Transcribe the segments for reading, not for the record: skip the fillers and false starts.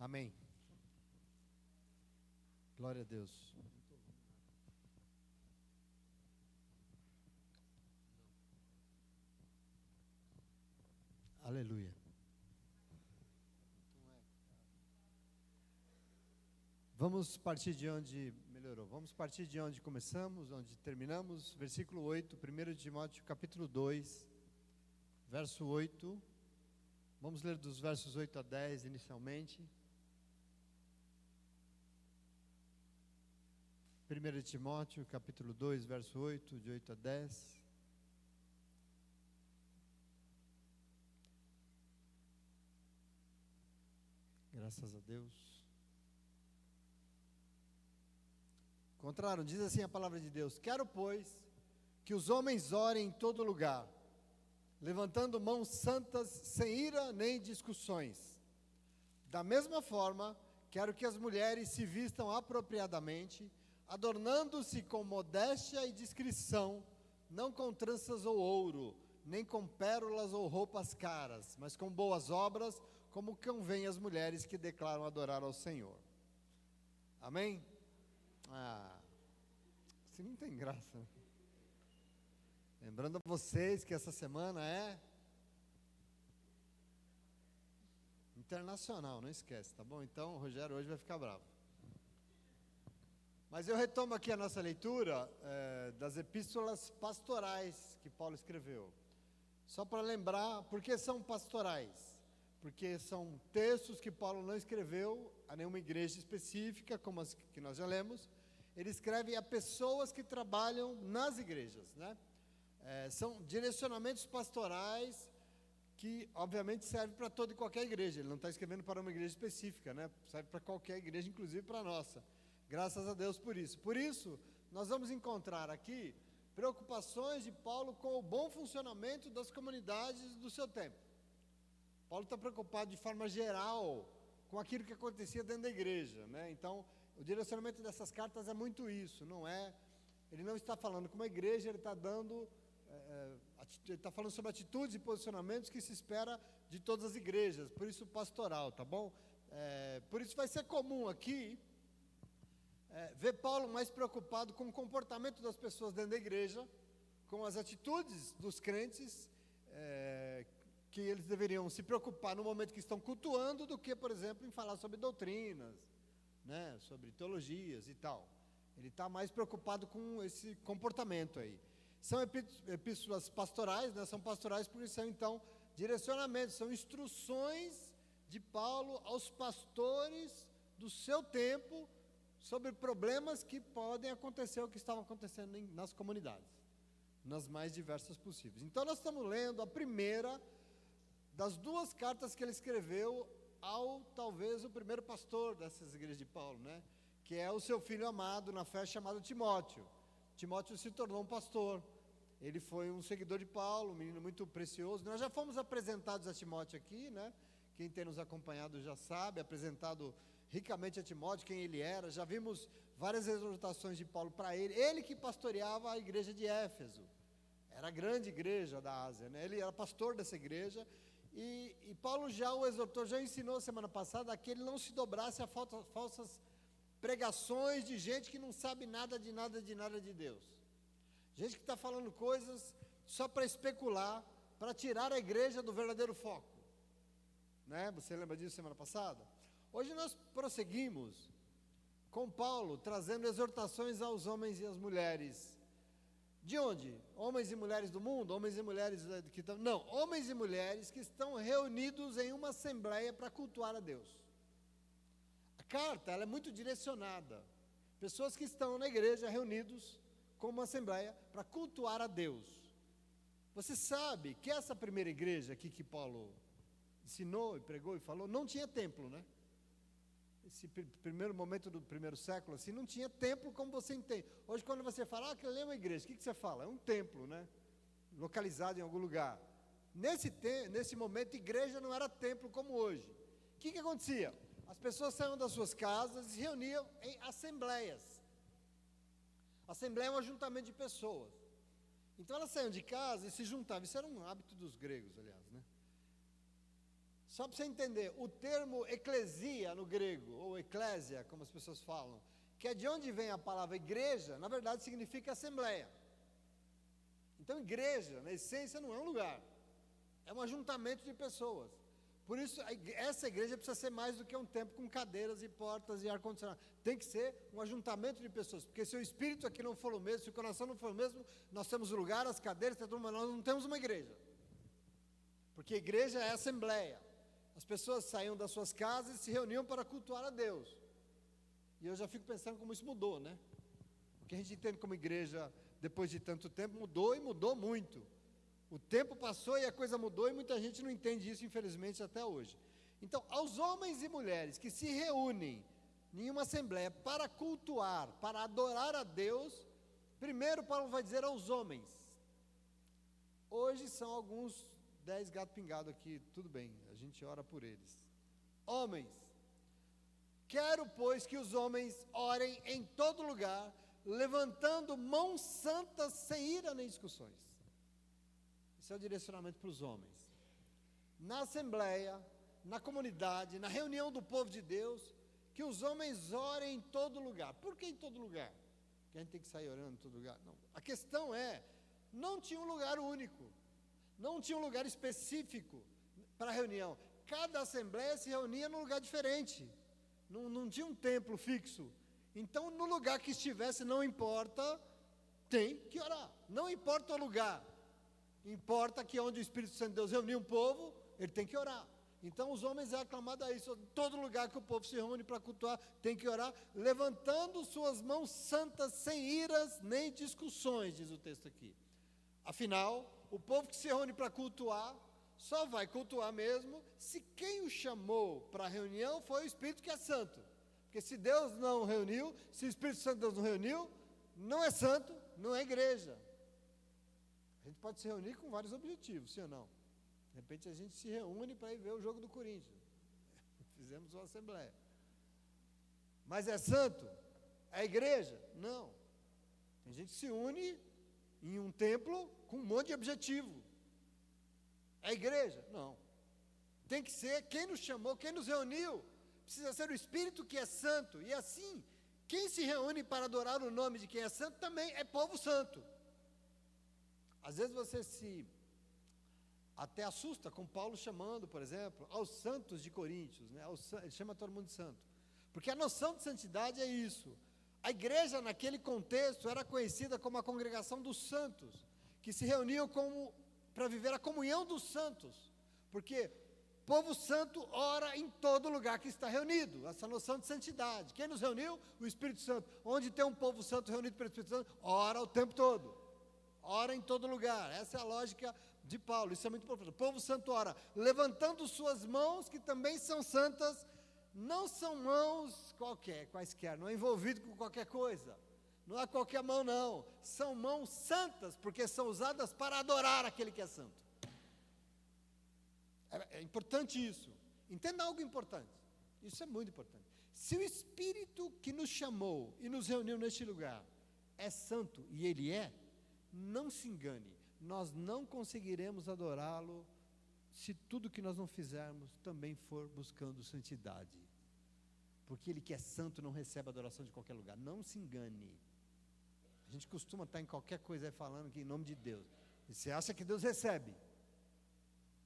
Amém. Glória a Deus. Aleluia. Vamos partir de onde melhorou. Vamos partir de onde começamos, onde terminamos. Versículo 8, 1 Timóteo capítulo 2, verso 8. Vamos ler dos versos 8 a 10 inicialmente. 1 Timóteo capítulo 2, verso 8, de 8 a 10. Graças a Deus. Encontraram? Diz assim a palavra de Deus: quero, pois, que os homens orem em todo lugar, levantando mãos santas, sem ira nem discussões. Da mesma forma, quero que as mulheres se vistam apropriadamente, adornando-se com modéstia e discrição, não com tranças ou ouro, nem com pérolas ou roupas caras, mas com boas obras, como convém às mulheres que declaram adorar ao Senhor. Amém? Assim não tem graça. Lembrando a vocês que essa semana é internacional, não esquece, tá bom? Então o Rogério hoje vai ficar bravo. Mas eu retomo aqui a nossa leitura das epístolas pastorais que Paulo escreveu. Só para lembrar, por que são pastorais? Porque são textos que Paulo não escreveu a nenhuma igreja específica, como as que nós já lemos. Ele escreve a pessoas que trabalham nas igrejas, né? São direcionamentos pastorais que, obviamente, servem para toda e qualquer igreja. Ele não está escrevendo para uma igreja específica, né? Serve para qualquer igreja, inclusive para a nossa. Graças a Deus por isso. Por isso, nós vamos encontrar aqui preocupações de Paulo com o bom funcionamento das comunidades do seu tempo. Paulo está preocupado de forma geral com aquilo que acontecia dentro da igreja, né? Então, o direcionamento dessas cartas é muito isso, não é? Ele não está falando com uma igreja, ele está dando, ele está falando sobre atitudes e posicionamentos que se espera de todas as igrejas, por isso pastoral, tá bom? Por isso vai ser comum aqui ver Paulo mais preocupado com o comportamento das pessoas dentro da igreja, com as atitudes dos crentes, que eles deveriam se preocupar no momento que estão cultuando, do que, por exemplo, em falar sobre doutrinas, né, sobre teologias e tal. Ele está mais preocupado com esse comportamento aí. São epístolas pastorais, né, são pastorais porque são, então, direcionamentos, são instruções de Paulo aos pastores do seu tempo sobre problemas que podem acontecer ou que estavam acontecendo nas comunidades, nas mais diversas possíveis. Então, nós estamos lendo a primeira das duas cartas que ele escreveu ao, talvez, o primeiro pastor dessas igrejas de Paulo, né? Que é o seu filho amado na fé, chamado Timóteo. Timóteo se tornou um pastor. Ele foi um seguidor de Paulo, um menino muito precioso. Nós já fomos apresentados a Timóteo aqui, né? Quem tem nos acompanhado já sabe, apresentado ricamente a Timóteo, quem ele era. Já vimos várias exortações de Paulo para ele. Ele que pastoreava a igreja de Éfeso. Era a grande igreja da Ásia, né? Ele era pastor dessa igreja. E Paulo já o exortou, já ensinou semana passada a que ele não se dobrasse a falsas pregações de gente que não sabe nada de Deus. Gente que está falando coisas só para especular, para tirar a igreja do verdadeiro foco, né? Você lembra disso semana passada? Hoje nós prosseguimos com Paulo, trazendo exortações aos homens e às mulheres. De onde? Homens e mulheres do mundo? Homens e mulheres que estão... Não, homens e mulheres que estão reunidos em uma assembleia para cultuar a Deus. A carta, ela é muito direcionada. Pessoas que estão na igreja reunidos como uma assembleia para cultuar a Deus. Você sabe que essa primeira igreja aqui que Paulo ensinou e pregou e falou, não tinha templo, né? Esse primeiro momento do primeiro século, assim, não tinha templo como você entende. Hoje, quando você fala, que é uma igreja, o que você fala? É um templo, né? Localizado em algum lugar. Nesse momento, igreja não era templo como hoje. O que acontecia? As pessoas saíam das suas casas e se reuniam em assembleias. Assembleia é um ajuntamento de pessoas. Então, elas saíam de casa e se juntavam. Isso era um hábito dos gregos, aliás, né? Só para você entender, o termo eclesia no grego, ou eclésia, como as pessoas falam, que é de onde vem a palavra igreja, na verdade significa assembleia. Então igreja, na essência, não é um lugar, é um ajuntamento de pessoas. Por isso, essa igreja precisa ser mais do que um templo com cadeiras e portas e ar-condicionado. Tem que ser um ajuntamento de pessoas, porque se o espírito aqui não for o mesmo, se o coração não for o mesmo, nós temos o lugar, as cadeiras, mas nós não temos uma igreja. Porque igreja é assembleia. As pessoas saíam das suas casas e se reuniam para cultuar a Deus. E eu já fico pensando como isso mudou, né? O que a gente entende como igreja, depois de tanto tempo, mudou e mudou muito. O tempo passou e a coisa mudou e muita gente não entende isso, infelizmente, até hoje. Então, aos homens e mulheres que se reúnem em uma assembleia para cultuar, para adorar a Deus, primeiro Paulo vai dizer aos homens. Hoje são alguns 10 gatos pingados aqui, tudo bem, a gente ora por eles. Homens, quero, pois, que os homens orem em todo lugar, levantando mãos santas sem ira nem discussões. Esse é o direcionamento para os homens. Na assembleia, na comunidade, na reunião do povo de Deus, que os homens orem em todo lugar. Por que em todo lugar? Porque a gente tem que sair orando em todo lugar? Não. A questão é, não tinha um lugar único, não tinha um lugar específico para a reunião. Cada assembleia se reunia num lugar diferente, não tinha um templo fixo. Então, no lugar que estivesse, não importa, tem que orar. Não importa o lugar. Importa que onde o Espírito Santo de Deus reuniu um povo, ele tem que orar. Então os homens é aclamado a isso. Todo lugar que o povo se reúne para cultuar, tem que orar, levantando suas mãos santas, sem iras nem discussões, diz o texto aqui. Afinal, o povo que se reúne para cultuar, só vai cultuar mesmo, se quem o chamou para a reunião foi o Espírito que é santo. Porque se Deus não reuniu, se o Espírito Santo de Deus não reuniu, não é santo, não é igreja. A gente pode se reunir com vários objetivos, sim ou não? De repente a gente se reúne para ir ver o jogo do Corinthians. Fizemos uma assembleia. Mas é santo? É igreja? Não. A gente se une em um templo com um monte de objetivo. É igreja? Não. Tem que ser quem nos chamou, quem nos reuniu. Precisa ser o Espírito que é santo. E assim, quem se reúne para adorar o nome de quem é santo também é povo santo. Às vezes você se até assusta com Paulo chamando, por exemplo, aos santos de Coríntios, né? Ele chama todo mundo de santo. Porque a noção de santidade é isso. A igreja naquele contexto era conhecida como a congregação dos santos, que se reuniam para viver a comunhão dos santos. Porque povo santo ora em todo lugar que está reunido, essa noção de santidade. Quem nos reuniu? O Espírito Santo. Onde tem um povo santo reunido pelo Espírito Santo, ora o tempo todo. Ora em todo lugar, essa é a lógica de Paulo, isso é muito importante. O povo santo ora, levantando suas mãos, que também são santas, não são mãos quaisquer, não é envolvido com qualquer coisa, não é qualquer mão não, são mãos santas, porque são usadas para adorar aquele que é santo. É importante isso, entenda algo importante, isso é muito importante. Se o Espírito que nos chamou e nos reuniu neste lugar é santo, e Ele é, não se engane, nós não conseguiremos adorá-lo se tudo que nós não fizermos também for buscando santidade. Porque Ele que é santo não recebe adoração de qualquer lugar. Não se engane. A gente costuma estar em qualquer coisa aí falando que em nome de Deus. E você acha que Deus recebe.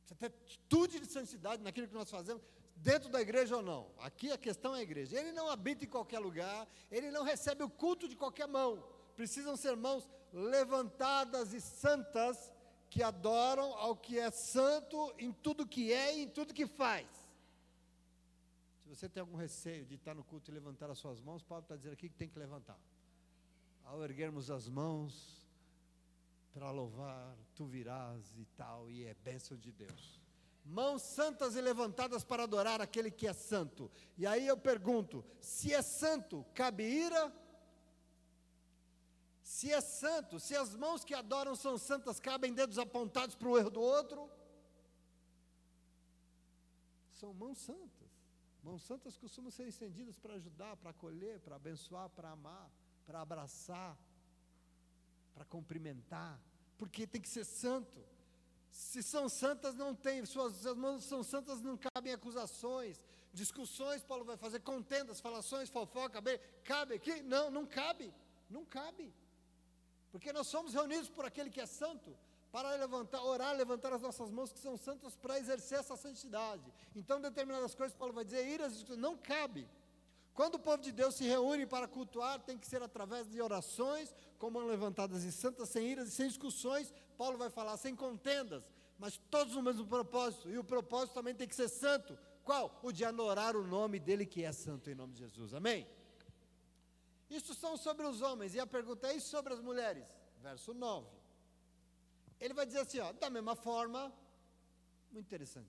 Você tem atitude de santidade naquilo que nós fazemos, dentro da igreja ou não. Aqui a questão é a igreja. Ele não habita em qualquer lugar, Ele não recebe o culto de qualquer mão. Precisam ser mãos levantadas e santas, que adoram ao que é santo em tudo que é e em tudo que faz. Se você tem algum receio de estar no culto e levantar as suas mãos, Paulo está dizendo aqui que tem que levantar. Ao erguermos as mãos para louvar, tu virás e tal, e é bênção de Deus. Mãos santas e levantadas para adorar aquele que é santo. E aí eu pergunto, se é santo, cabe ira? Se é santo, se as mãos que adoram são santas, cabem dedos apontados para o erro do outro? São mãos santas. Mãos santas costumam ser estendidas para ajudar, para acolher, para abençoar, para amar, para abraçar, para cumprimentar, porque tem que ser santo. Se são santas, não tem, suas mãos são santas, não cabem acusações. discussões, Paulo vai fazer contendas, falações, fofoca, cabe aqui? Não, não cabe, não cabe. Porque nós somos reunidos por aquele que é santo, para orar, levantar as nossas mãos que são santas para exercer essa santidade. Então, determinadas coisas, Paulo vai dizer, iras, não cabe. Quando o povo de Deus se reúne para cultuar, tem que ser através de orações, com mãos levantadas e santas, sem iras e sem discussões. Paulo vai falar sem contendas, mas todos no mesmo propósito, e o propósito também tem que ser santo. Qual? O de adorar o nome dele que é santo, em nome de Jesus, amém? Isso são sobre os homens, e a pergunta é, e sobre as mulheres? Verso 9, ele vai dizer assim, ó, da mesma forma, muito interessante,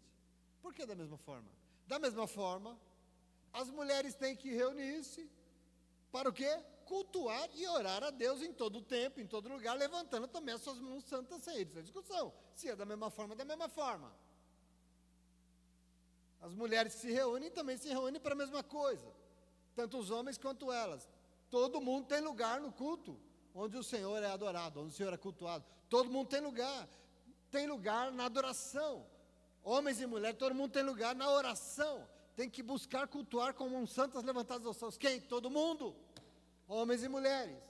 por que da mesma forma? Da mesma forma, as mulheres têm que reunir-se, para o quê? Cultuar e orar a Deus em todo o tempo, em todo lugar, levantando também as suas mãos santas sem ir, sem discussão, se é da mesma forma, da mesma forma. As mulheres que se reúnem também se reúnem para a mesma coisa, tanto os homens quanto elas. Todo mundo tem lugar no culto, onde o Senhor é adorado, onde o Senhor é cultuado. Todo mundo tem lugar na adoração. Homens e mulheres, todo mundo tem lugar na oração. Tem que buscar cultuar com mãos santas levantadas aos céus. Quem? Todo mundo. Homens e mulheres.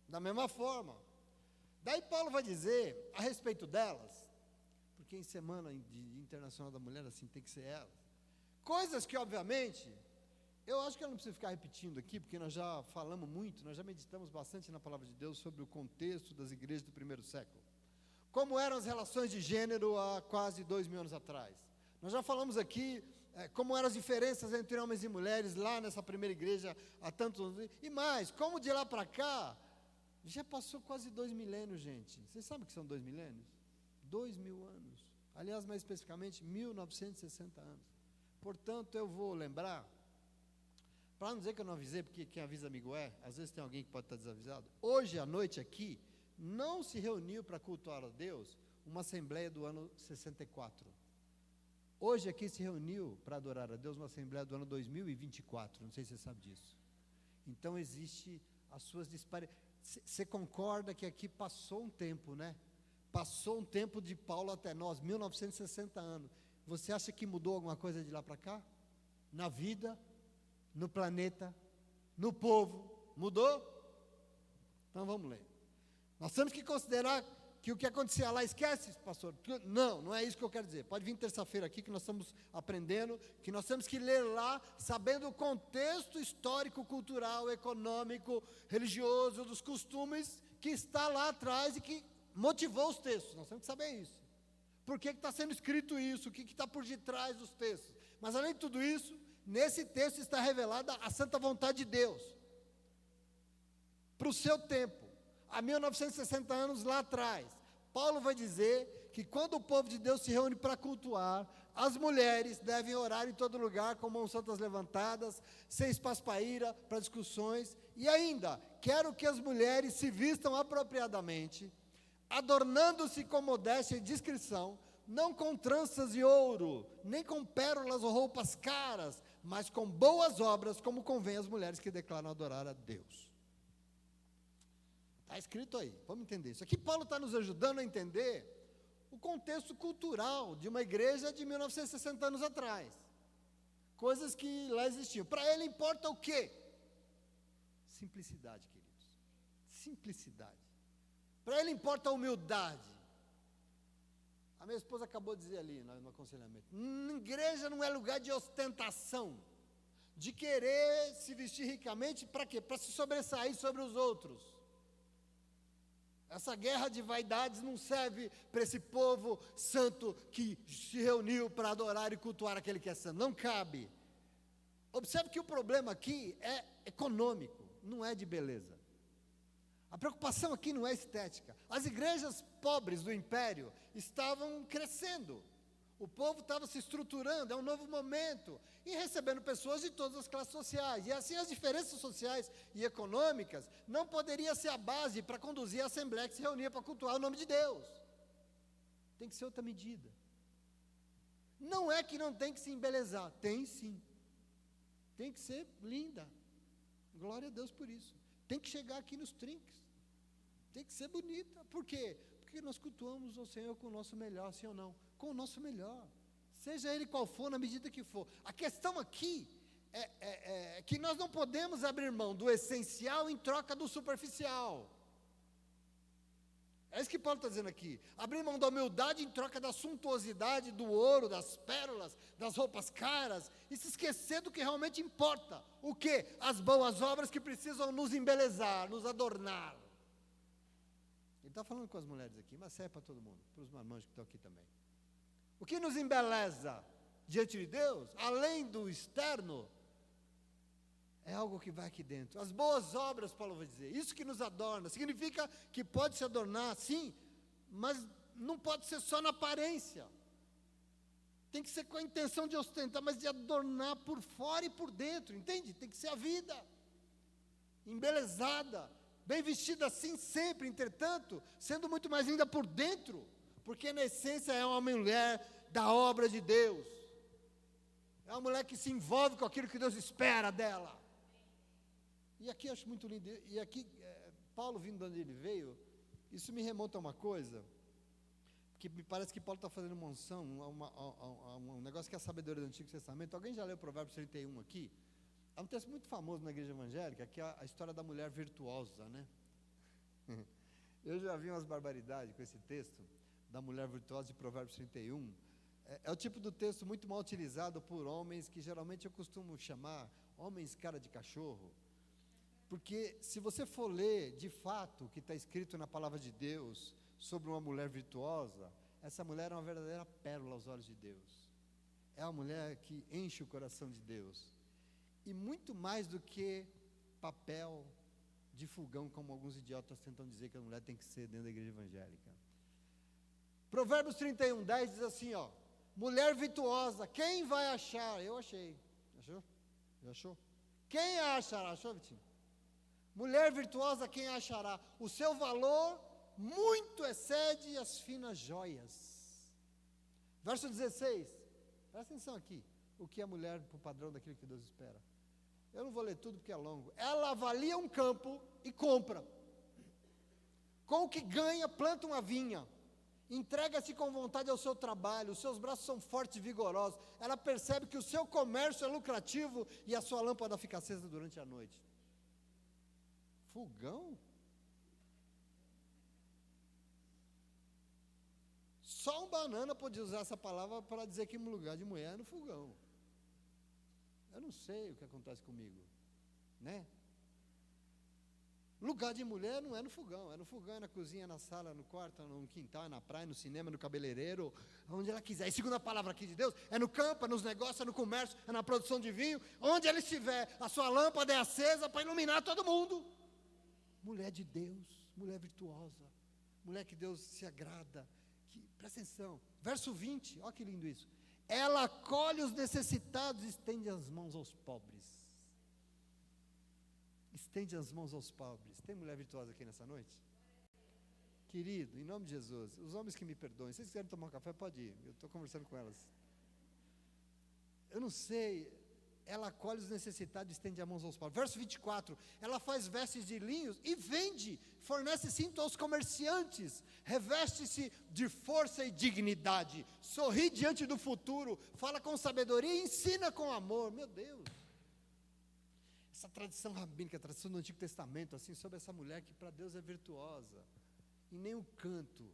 Da mesma forma. Daí Paulo vai dizer a respeito delas, porque em semana de Internacional da Mulher, assim, tem que ser elas. Coisas que, obviamente, eu acho que eu não preciso ficar repetindo aqui, porque nós já falamos muito, nós já meditamos bastante na Palavra de Deus sobre o contexto das igrejas do primeiro século. Como eram as relações de gênero há quase 2000 anos atrás. Nós já falamos aqui como eram as diferenças entre homens e mulheres lá nessa primeira igreja há tantos anos. E mais, como de lá para cá, já passou quase 2 milênios, gente. Vocês sabem o que são 2 milênios? 2.000 anos. Aliás, mais especificamente, 1960 anos. Portanto, eu vou lembrar, para não dizer que eu não avisei, porque quem avisa amigo é, às vezes tem alguém que pode estar desavisado. Hoje à noite aqui, não se reuniu para cultuar a Deus uma assembleia do ano 64. Hoje aqui se reuniu para adorar a Deus uma assembleia do ano 2024, não sei se você sabe disso. Então existe as suas disparidades. Você concorda que aqui passou um tempo, né? Passou um tempo de Paulo até nós, 1960 anos. Você acha que mudou alguma coisa de lá para cá? Na vida, no planeta, no povo, mudou? Então vamos ler. Nós temos que considerar que o que acontecia lá, esquece, pastor? Não, não é isso que eu quero dizer. Pode vir terça-feira aqui que nós estamos aprendendo, que nós temos que ler lá, sabendo o contexto histórico, cultural, econômico, religioso, dos costumes que está lá atrás e que motivou os textos. Nós temos que saber isso. Por que está sendo escrito isso? O que está por detrás dos textos? Mas além de tudo isso, nesse texto está revelada a santa vontade de Deus para o seu tempo. Há 1960 anos lá atrás, Paulo vai dizer que quando o povo de Deus se reúne para cultuar, as mulheres devem orar em todo lugar com mãos santas levantadas, sem espaço para ira, para discussões, e ainda, quero que as mulheres se vistam apropriadamente, adornando-se com modéstia e discrição, não com tranças e ouro, nem com pérolas ou roupas caras, mas com boas obras, como convém às mulheres que declaram adorar a Deus. Está escrito aí, vamos entender isso. Aqui Paulo está nos ajudando a entender o contexto cultural de uma igreja de 1960 anos atrás. Coisas que lá existiam. Para ele importa o quê? Simplicidade, queridos. Simplicidade. Para ele importa a humildade. A minha esposa acabou de dizer ali no aconselhamento. Igreja não é lugar de ostentação, de querer se vestir ricamente, para quê? Para se sobressair sobre os outros. Essa guerra de vaidades não serve para esse povo santo que se reuniu para adorar e cultuar aquele que é santo. Não cabe. Observe que o problema aqui é econômico, não é de beleza. A preocupação aqui não é estética. As igrejas pobres do império estavam crescendo. O povo estava se estruturando, é um novo momento, e recebendo pessoas de todas as classes sociais. E assim as diferenças sociais e econômicas não poderiam ser a base para conduzir a assembleia que se reunia para cultuar o nome de Deus. Tem que ser outra medida. Não é que não tem que se embelezar, tem sim. Tem que ser linda. Glória a Deus por isso. Tem que chegar aqui nos trinques. Tem que ser bonita. Por quê? Porque nós cultuamos o Senhor com o nosso melhor, sim ou não? Com o nosso melhor. seja ele qual for, na medida que for. A questão aqui é que nós não podemos abrir mão do essencial em troca do superficial. É isso que Paulo está dizendo aqui. Abrir mão da humildade em troca da suntuosidade, do ouro, das pérolas, das roupas caras, e se esquecer do que realmente importa. O quê? As boas obras que precisam nos embelezar, nos adornar. Ele está falando com as mulheres aqui, mas serve para todo mundo, para os marmanjos que estão aqui também. O que nos embeleza diante de Deus, além do externo, é algo que vai aqui dentro. As boas obras, Paulo vai dizer, isso que nos adorna, significa que pode se adornar, sim, mas não pode ser só na aparência. Tem que ser com a intenção de ostentar, mas de adornar por fora e por dentro, entende? Tem que ser a vida, embelezada, bem vestida assim sempre, entretanto, sendo muito mais linda por dentro, porque na essência é uma mulher da obra de Deus. É uma mulher que se envolve com aquilo que Deus espera dela. E aqui eu acho muito lindo, e aqui, Paulo vindo de onde ele veio, isso me remonta a uma coisa, que me parece que Paulo está fazendo menção a um negócio que é a sabedoria do Antigo Testamento. Alguém já leu Provérbios 31 aqui? É um texto muito famoso na igreja evangélica, que é a história da mulher virtuosa, né? Eu já vi umas barbaridades com esse texto, da mulher virtuosa de Provérbios 31, é o tipo do texto muito mal utilizado por homens, que geralmente eu costumo chamar homens cara de cachorro, porque se você for ler, de fato, o que está escrito na palavra de Deus, sobre uma mulher virtuosa, essa mulher é uma verdadeira pérola aos olhos de Deus, é uma mulher que enche o coração de Deus, e muito mais do que papel de fogão, como alguns idiotas tentam dizer que a mulher tem que ser dentro da igreja evangélica. Provérbios 31, 10 diz assim, ó, mulher virtuosa, quem vai achar? Eu achei. Achou? Já achou? Quem a achará? Achou, Vitinho? Mulher virtuosa, quem a achará? O seu valor muito excede as finas joias. Verso 16, presta atenção aqui, o que é mulher para o padrão daquilo que Deus espera. Eu não vou ler tudo porque é longo. Ela avalia um campo e compra. Com o que ganha, planta uma vinha. Entrega-se com vontade ao seu trabalho, os seus braços são fortes e vigorosos. Ela percebe que o seu comércio é lucrativo e a sua lâmpada fica acesa durante a noite. Fogão? Só um banana podia usar essa palavra para dizer que um lugar de mulher é no fogão. Eu não sei o que acontece comigo, né? Lugar de mulher não é no fogão, é na cozinha, na sala, no quarto, no quintal, na praia, no cinema, no cabeleireiro, onde ela quiser. E segundo a palavra aqui de Deus, é no campo, é nos negócios, é no comércio, é na produção de vinho, onde ela estiver, a sua lâmpada é acesa para iluminar todo mundo. Mulher de Deus, mulher virtuosa, mulher que Deus se agrada, presta atenção, verso 20, olha que lindo isso. Ela acolhe os necessitados e estende as mãos aos pobres. Estende as mãos aos pobres. Tem mulher virtuosa aqui nessa noite? Querido, em nome de Jesus, os homens que me perdoem, se vocês quiserem tomar um café, pode ir, eu estou conversando com elas. Eu não sei, ela acolhe os necessitados e estende as mãos aos pobres. Verso 24, ela faz vestes de linhos e vende, fornece cinto aos comerciantes, reveste-se de força e dignidade, sorri diante do futuro, fala com sabedoria e ensina com amor. Meu Deus! Essa tradição rabínica, a tradição do Antigo Testamento, assim, sobre essa mulher que para Deus é virtuosa. Em nenhum canto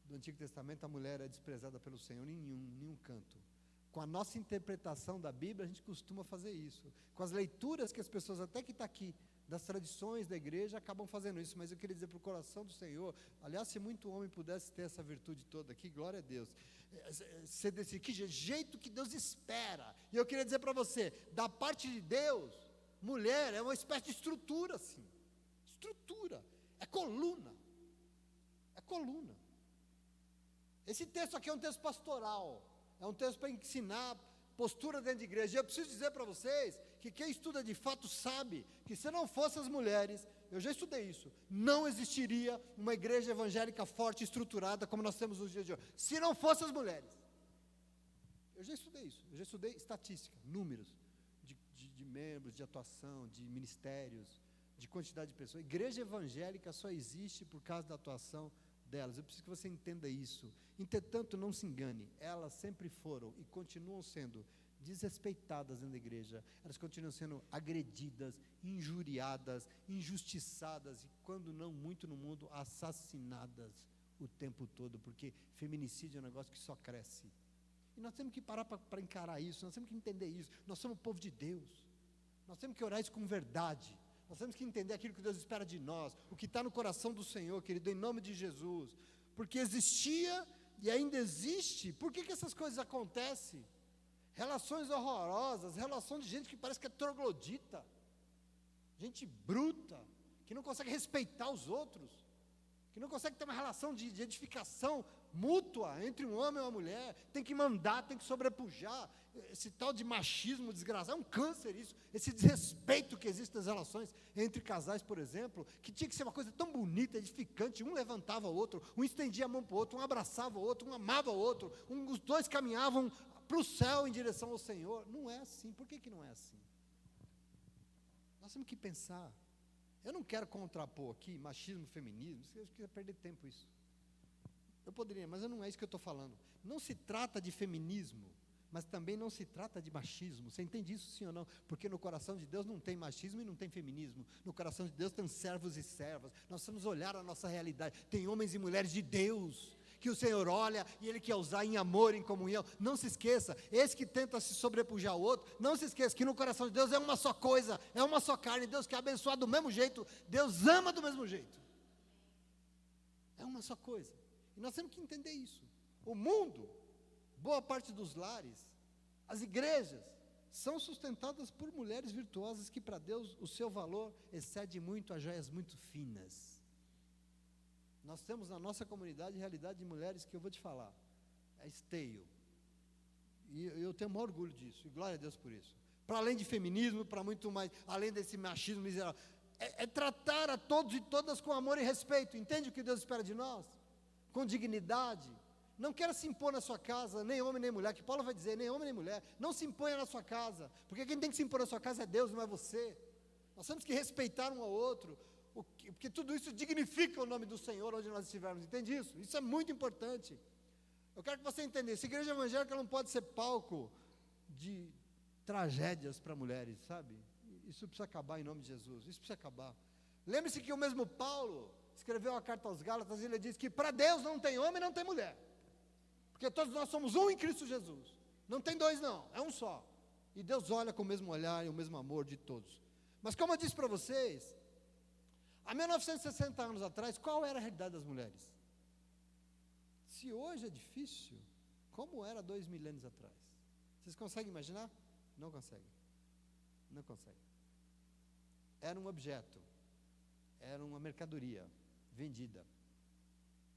do Antigo Testamento a mulher é desprezada pelo Senhor, nenhum canto. Com a nossa interpretação da Bíblia, a gente costuma fazer isso. Com as leituras que as pessoas, até que está aqui, das tradições da igreja, acabam fazendo isso. Mas eu queria dizer para o coração do Senhor, aliás, se muito homem pudesse ter essa virtude toda aqui, glória a Deus, ser desse que jeito que Deus espera. E eu queria dizer para você, da parte de Deus, mulher é uma espécie de estrutura, assim. Estrutura, é coluna. É coluna. Esse texto aqui é um texto pastoral. É um texto para ensinar postura dentro de igreja. E eu preciso dizer para vocês que quem estuda de fato sabe que se não fossem as mulheres, eu já estudei isso, não existiria uma igreja evangélica forte, estruturada como nós temos nos dias de hoje. Se não fossem as mulheres. Eu já estudei isso. Eu já estudei estatística, números de membros, de atuação, de ministérios, de quantidade de pessoas. Igreja evangélica só existe por causa da atuação delas. Eu preciso que você entenda isso. Entretanto, não se engane, elas sempre foram e continuam sendo desrespeitadas dentro da igreja. Elas continuam sendo agredidas, injuriadas, injustiçadas e, quando não muito no mundo, assassinadas o tempo todo, porque feminicídio é um negócio que só cresce. E nós temos que parar para encarar isso, nós temos que entender isso. Nós somos o povo de Deus, nós temos que orar isso com verdade, nós temos que entender aquilo que Deus espera de nós, o que está no coração do Senhor, querido, em nome de Jesus. Porque existia e ainda existe. Por que essas coisas acontecem? Relações horrorosas, relação de gente que parece que é troglodita, gente bruta, que não consegue respeitar os outros, que não consegue ter uma relação de edificação mútua entre um homem e uma mulher, tem que mandar, tem que sobrepujar, esse tal de machismo desgraçado, é um câncer isso, esse desrespeito que existe nas relações entre casais, por exemplo, que tinha que ser uma coisa tão bonita, edificante, um levantava o outro, um estendia a mão para o outro, um abraçava o outro, um amava o outro, os dois caminhavam para o céu em direção ao Senhor. Não é assim. Por que não é assim? Nós temos que pensar. Eu não quero contrapor aqui machismo, feminismo, eu queria perder tempo isso. Eu poderia, mas não é isso que eu estou falando. Não se trata de feminismo, mas também não se trata de machismo. Você entende isso, sim ou não? Porque no coração de Deus não tem machismo e não tem feminismo. No coração de Deus tem servos e servas. Nós precisamos olhar a nossa realidade. Tem homens e mulheres de Deus, que o Senhor olha e Ele quer usar em amor, em comunhão. Não se esqueça, esse que tenta se sobrepujar ao outro, não se esqueça que no coração de Deus é uma só coisa, é uma só carne. Deus quer abençoar do mesmo jeito, Deus ama do mesmo jeito. É uma só coisa. E nós temos que entender isso. O mundo, boa parte dos lares, as igrejas, são sustentadas por mulheres virtuosas que para Deus o seu valor excede muito as joias muito finas. Nós temos na nossa comunidade realidade de mulheres que eu vou te falar, é esteio. E eu tenho o maior orgulho disso, e glória a Deus por isso. Para além de feminismo, para muito mais, além desse machismo miserável, é tratar a todos e todas com amor e respeito. Entende o que Deus espera de nós? Com dignidade. Não quero se impor na sua casa, nem homem nem mulher, que Paulo vai dizer, nem homem nem mulher, não se imponha na sua casa, porque quem tem que se impor na sua casa é Deus, não é você. Nós temos que respeitar um ao outro, porque tudo isso dignifica o nome do Senhor onde nós estivermos, entende isso? Isso é muito importante. Eu quero que você entenda, essa igreja evangélica não pode ser palco de tragédias para mulheres, sabe? Isso precisa acabar em nome de Jesus, isso precisa acabar. Lembre-se que o mesmo Paulo escreveu a carta aos Gálatas e ele diz que para Deus não tem homem e não tem mulher, porque todos nós somos um em Cristo Jesus, não tem dois não, é um só, e Deus olha com o mesmo olhar e o mesmo amor de todos. Mas como eu disse para vocês, há 1960 anos atrás, qual era a realidade das mulheres? Se hoje é difícil, como era 2 milênios atrás? Vocês conseguem imaginar? Não conseguem. Não conseguem. Era um objeto, era uma mercadoria vendida,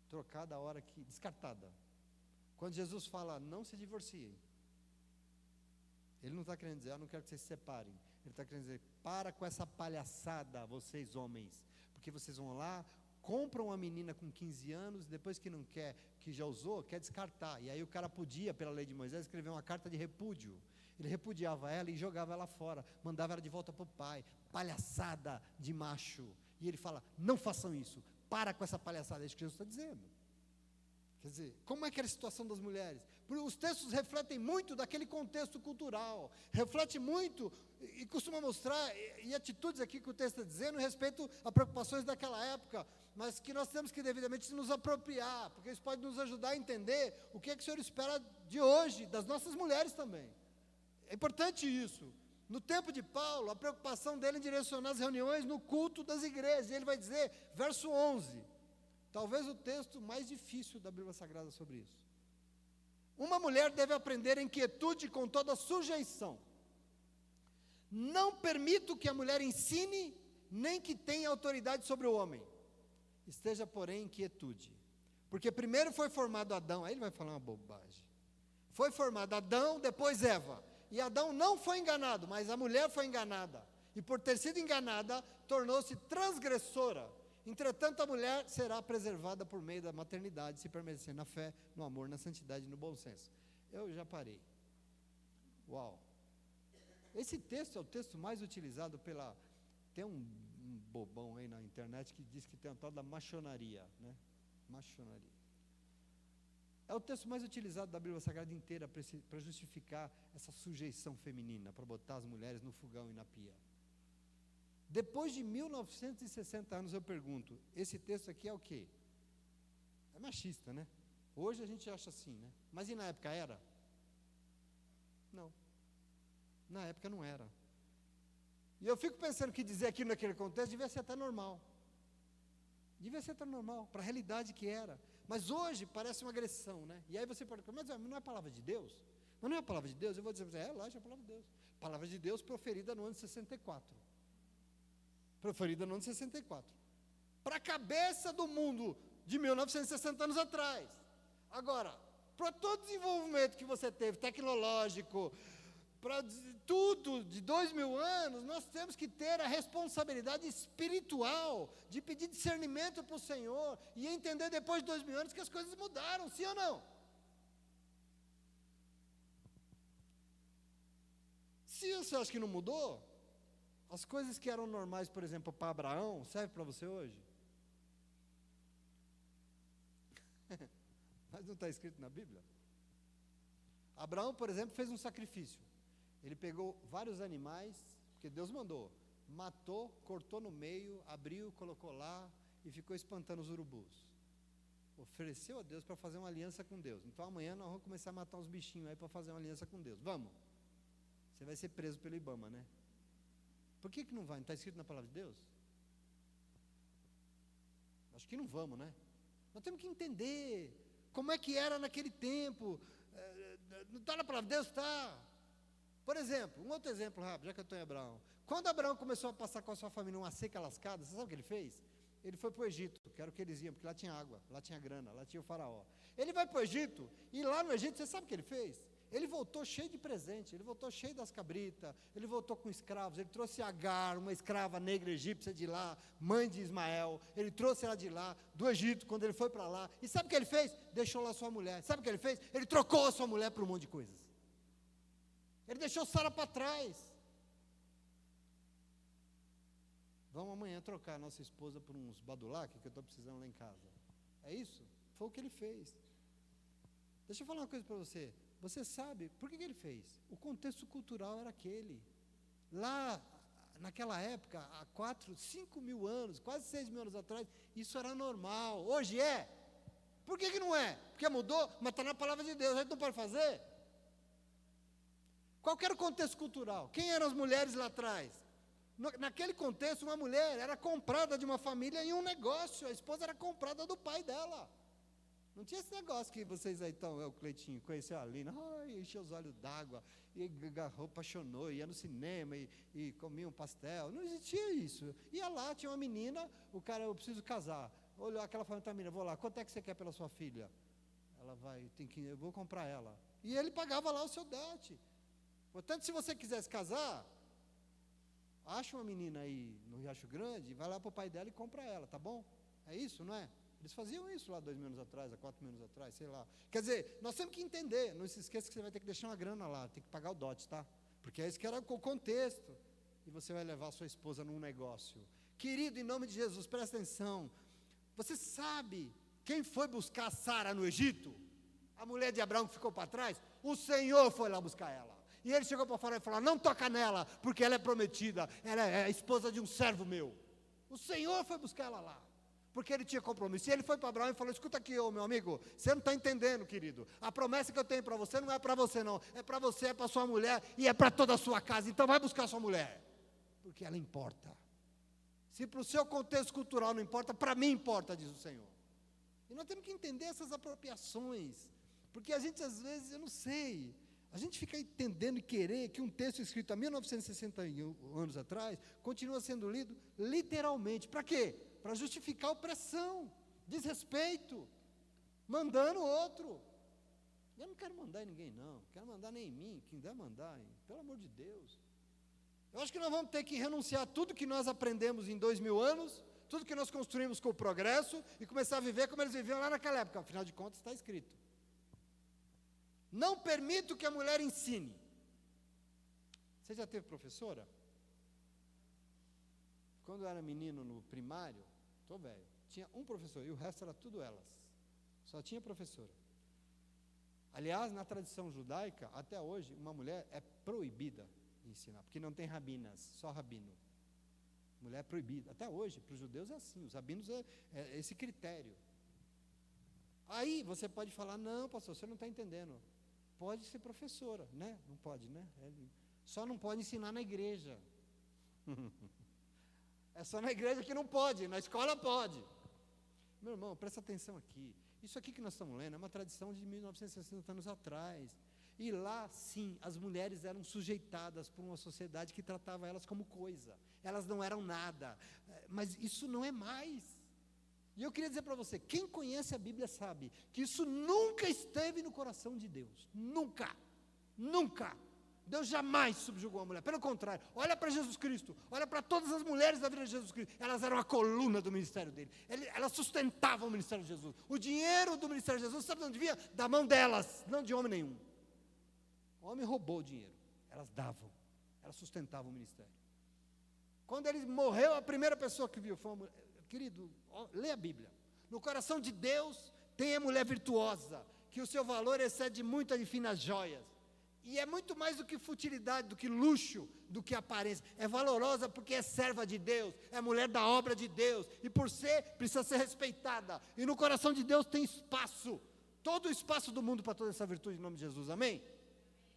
trocada a hora que, descartada. Quando Jesus fala, não se divorciem, Ele não está querendo dizer, não quero que vocês se separem. Ele está querendo dizer, para com essa palhaçada, vocês homens, porque vocês vão lá, compram uma menina com 15 anos, depois que não quer, que já usou, quer descartar. E aí o cara podia, pela lei de Moisés, escrever uma carta de repúdio. Ele repudiava ela e jogava ela fora, mandava ela de volta para o pai. Palhaçada de macho. E ele fala, não façam isso, para com essa palhaçada. É isso que Jesus está dizendo. Quer dizer, como é que era a situação das mulheres? Porque os textos refletem muito daquele contexto cultural, reflete muito e costuma mostrar, e atitudes aqui que o texto está dizendo, respeito a preocupações daquela época, mas que nós temos que devidamente nos apropriar, porque isso pode nos ajudar a entender o que é que o Senhor espera de hoje, das nossas mulheres também. É importante isso. No tempo de Paulo, a preocupação dele em direcionar as reuniões no culto das igrejas, e ele vai dizer, verso 11, talvez o texto mais difícil da Bíblia Sagrada sobre isso. Uma mulher deve aprender em quietude com toda sujeição. Não permito que a mulher ensine, nem que tenha autoridade sobre o homem. Esteja, porém, em quietude. Porque primeiro foi formado Adão, aí ele vai falar uma bobagem. Foi formado Adão, depois Eva. E Adão não foi enganado, mas a mulher foi enganada. E por ter sido enganada, tornou-se transgressora. Entretanto, a mulher será preservada por meio da maternidade, se permanecer na fé, no amor, na santidade e no bom senso. Eu já parei. Uau! Esse texto é o texto mais utilizado pela... Tem um bobão aí na internet que diz que tem a tal da maçonaria, né? maçonaria. É o texto mais utilizado da Bíblia Sagrada inteira para justificar essa sujeição feminina, para botar as mulheres no fogão e na pia. Depois de 1960 anos eu pergunto, esse texto aqui é o quê? É machista, né? Hoje a gente acha assim, né? Mas e na época era? Não. Na época não era. E eu fico pensando que dizer aquilo naquele contexto devia ser até normal. Devia ser até normal, para a realidade que era. Mas hoje parece uma agressão, né? E aí você pode falar, mas não é a palavra de Deus? Mas não é a palavra de Deus? Eu vou dizer, lógico, é a palavra de Deus. Palavra de Deus proferida no ano de 64. Proferida no ano de 64. Para a cabeça do mundo de 1960 anos atrás. Agora, para todo o desenvolvimento que você teve, tecnológico, para tudo de 2000 anos, nós temos que ter a responsabilidade espiritual de pedir discernimento para o Senhor e entender depois de 2000 anos que as coisas mudaram, sim ou não? Se você acha que não mudou, as coisas que eram normais, por exemplo, para Abraão, serve para você hoje? Mas não está escrito na Bíblia? Abraão, por exemplo, fez um sacrifício. Ele pegou vários animais, porque Deus mandou, matou, cortou no meio, abriu, colocou lá e ficou espantando os urubus. Ofereceu a Deus para fazer uma aliança com Deus. Então amanhã nós vamos começar a matar uns bichinhos aí para fazer uma aliança com Deus. Vamos. Você vai ser preso pelo Ibama, né? Por que não vai? Não está escrito na palavra de Deus? Acho que não vamos, né? Nós temos que entender como é que era naquele tempo. Não está na palavra de Deus? Está. Por exemplo, um outro exemplo rápido, já que eu estou em Abraão. Quando Abraão começou a passar com a sua família uma seca lascada, você sabe o que ele fez? Ele foi para o Egito, que era o que eles iam, porque lá tinha água, lá tinha grana, lá tinha o faraó. Ele vai para o Egito, e lá no Egito, você sabe o que ele fez? Ele voltou cheio de presente, ele voltou cheio das cabritas, ele voltou com escravos, ele trouxe Agar, uma escrava negra egípcia de lá, mãe de Ismael, ele trouxe ela de lá, do Egito, quando ele foi para lá, e sabe o que ele fez? Deixou lá sua mulher, sabe o que ele fez? Ele trocou a sua mulher por um monte de coisas, ele deixou Sara para trás. Vamos amanhã trocar a nossa esposa por uns badulac que eu estou precisando lá em casa, é isso? Foi o que ele fez. Deixa eu falar uma coisa para você. Você sabe, por que ele fez? O contexto cultural era aquele. Lá, naquela época, há 4, 5 mil anos, quase 6 mil anos atrás, isso era normal. Hoje é. Por que não é? Porque mudou, mas está na palavra de Deus, a gente não pode fazer. Qual era o contexto cultural? Quem eram as mulheres lá atrás? Naquele contexto, uma mulher era comprada de uma família em um negócio, a esposa era comprada do pai dela. Não tinha esse negócio que vocês aí estão, o Cleitinho, conheceu a Lina, encheu os olhos d'água, e agarrou, apaixonou, ia no cinema e comia um pastel. Não existia isso. Ia lá, tinha uma menina, o cara, eu preciso casar. Olhou aquela família, tá, menina, vou lá, quanto é que você quer pela sua filha? Ela vai, eu vou comprar ela. E ele pagava lá o seu dote. Portanto, se você quisesse casar, acha uma menina aí no Riacho Grande, vai lá para o pai dela e compra ela, tá bom? É isso, não é? Eles faziam isso lá 2 mil anos atrás, há 4 mil anos atrás, sei lá. Quer dizer, nós temos que entender, não se esqueça que você vai ter que deixar uma grana lá, tem que pagar o dote, tá? Porque é isso que era o contexto. E você vai levar a sua esposa num negócio. Querido, em nome de Jesus, presta atenção. Você sabe quem foi buscar Sara no Egito? A mulher de Abraão que ficou para trás? O Senhor foi lá buscar ela. E ele chegou para fora e falou, não toca nela, porque ela é prometida, ela é a esposa de um servo meu. O Senhor foi buscar ela lá. Porque ele tinha compromisso. E ele foi para Abraão e falou, escuta aqui, meu amigo, você não está entendendo, querido. A promessa que eu tenho para você não é para você não. É para você, é para sua mulher e é para toda a sua casa. Então vai buscar sua mulher. Porque ela importa. Se para o seu contexto cultural não importa, para mim importa, diz o Senhor. E nós temos que entender essas apropriações. Porque a gente às vezes, eu não sei, a gente fica entendendo e querer que um texto escrito há 1961 anos atrás, continua sendo lido literalmente. Para quê? Para justificar opressão, desrespeito, mandando outro. Eu não quero mandar em ninguém, não. Quero mandar nem em mim, quem der mandar, hein? Pelo amor de Deus. Eu acho que nós vamos ter que renunciar a tudo que nós aprendemos em 2000 anos, tudo que nós construímos com o progresso, e começar a viver como eles viviam lá naquela época. Afinal de contas, está escrito. Não permito que a mulher ensine. Você já teve professora? Quando eu era menino no primário, estou velho, tinha um professor, e o resto era tudo elas. Só tinha professora. Aliás, na tradição judaica, até hoje, uma mulher é proibida de ensinar, porque não tem rabinas, só rabino. Mulher é proibida. Até hoje, para os judeus é assim, os rabinos é esse critério. Aí você pode falar, não, pastor, você não está entendendo. Pode ser professora, né? Não pode, né? Só não pode ensinar na igreja. É só na igreja que não pode, na escola pode. Meu irmão, presta atenção aqui. Isso aqui que nós estamos lendo é uma tradição de 1960 anos atrás. E lá, sim, as mulheres eram sujeitadas por uma sociedade que tratava elas como coisa. Elas não eram nada. Mas isso não é mais. E eu queria dizer para você, quem conhece a Bíblia sabe que isso nunca esteve no coração de Deus. Nunca. Nunca. Deus jamais subjugou a mulher. Pelo contrário, olha para Jesus Cristo. Olha para todas as mulheres da vida de Jesus Cristo. Elas eram a coluna do ministério dele. Elas sustentavam o ministério de Jesus. O dinheiro do ministério de Jesus, sabe de onde vinha? Da mão delas, não de homem nenhum. O homem roubou o dinheiro. Elas davam. Elas sustentavam o ministério. Quando ele morreu, a primeira pessoa que viu foi uma mulher. Querido, lê a Bíblia. No coração de Deus tem a mulher virtuosa, que o seu valor excede muito as finas joias. E é muito mais do que futilidade, do que luxo, do que aparência. É valorosa porque é serva de Deus, é mulher da obra de Deus. E por ser, precisa ser respeitada. E no coração de Deus tem espaço. Todo o espaço do mundo para toda essa virtude em nome de Jesus. Amém?